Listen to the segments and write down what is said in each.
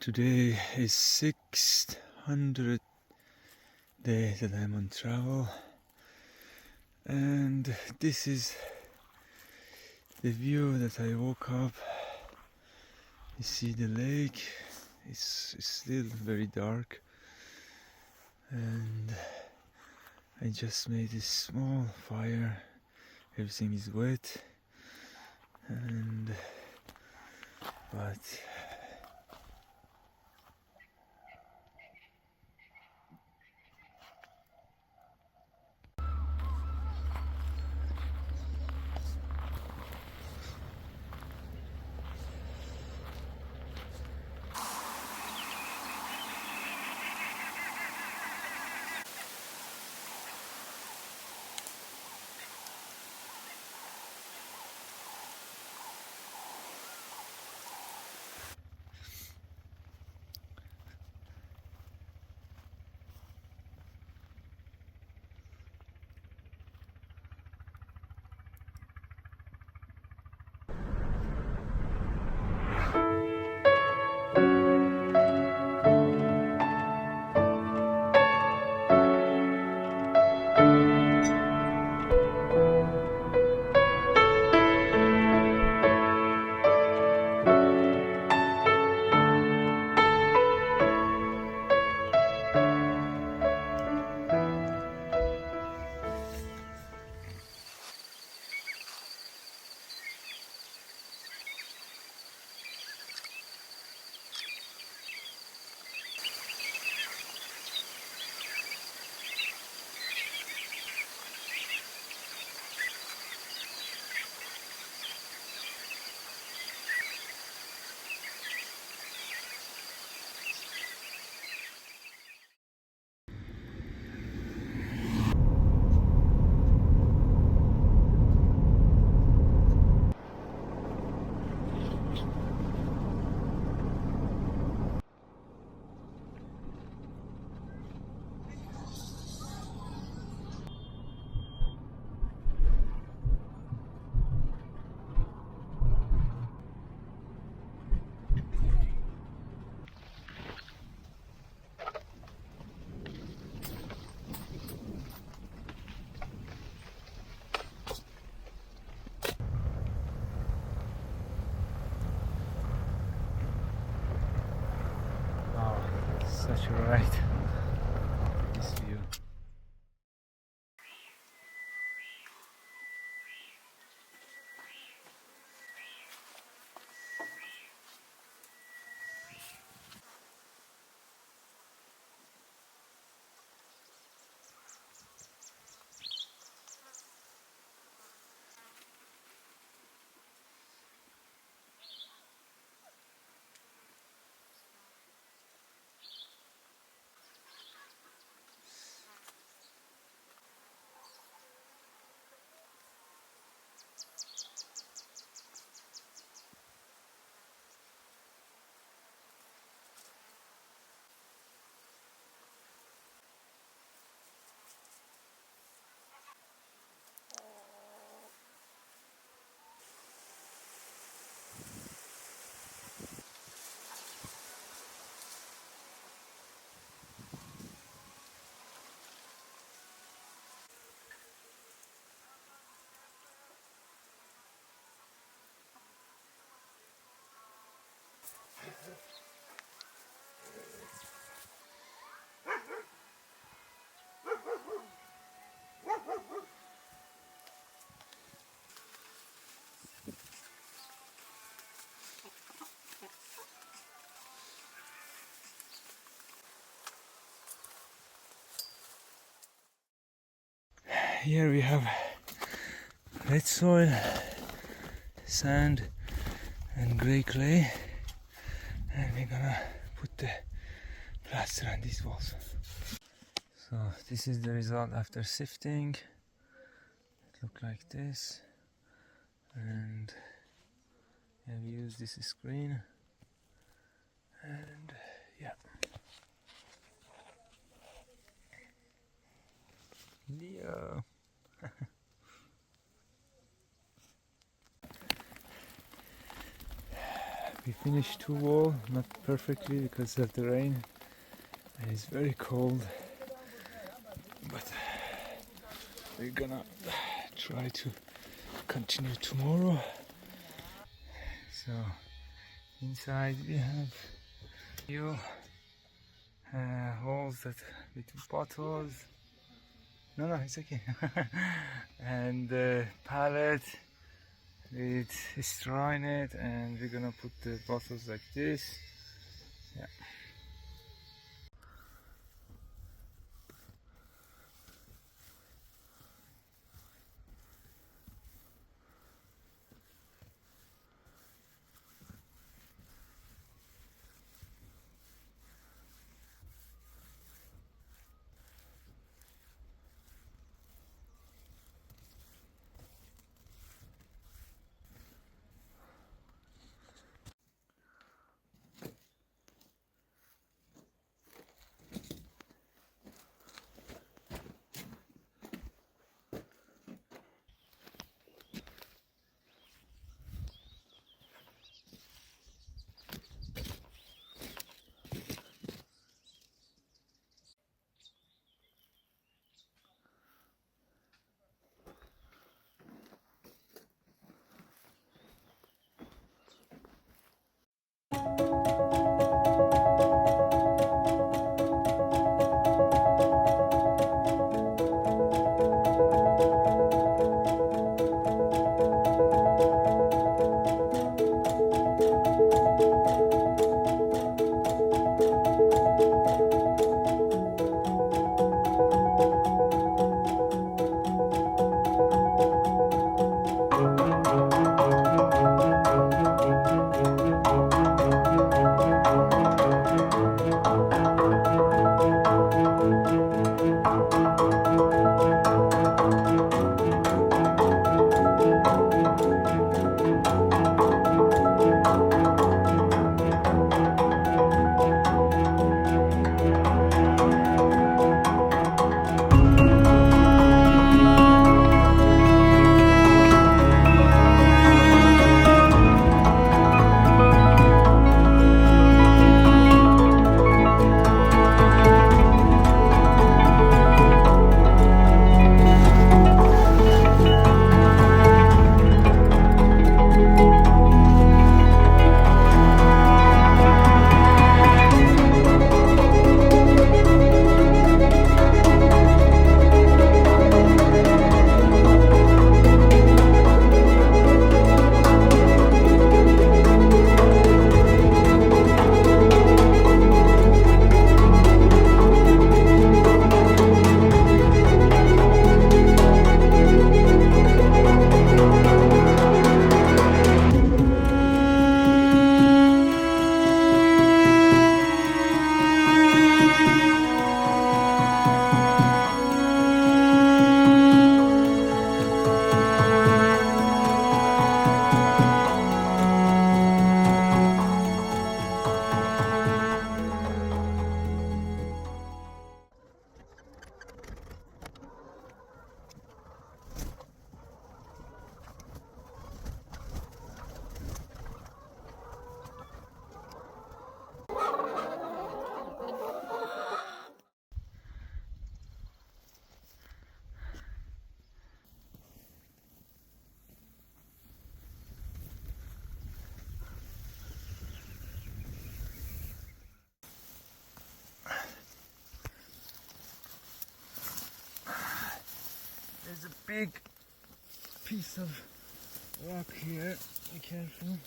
Today is 600th day that I'm on travel, and this is the view that I woke up. You see the lake, it's still very dark, and I just made a small fire. Everything is wet, but wow, such a ride. This view. Here we have red soil, sand and grey clay, and we're gonna put the plaster on these walls. So this is the result after sifting. It looked like this, and I've used this screen, and yeah. Leo. We finished 2 wall, not perfectly because of the rain and it's very cold, but we're gonna try to continue tomorrow. So inside we have few walls that with bottles. No, it's okay. And pallet with straw in it, and we're gonna put the bottles like this. Yeah. There's a big piece of rock here. Be careful. Man,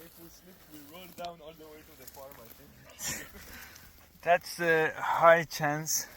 if we slip, we roll down all the way to the farm, I think. That's a high chance.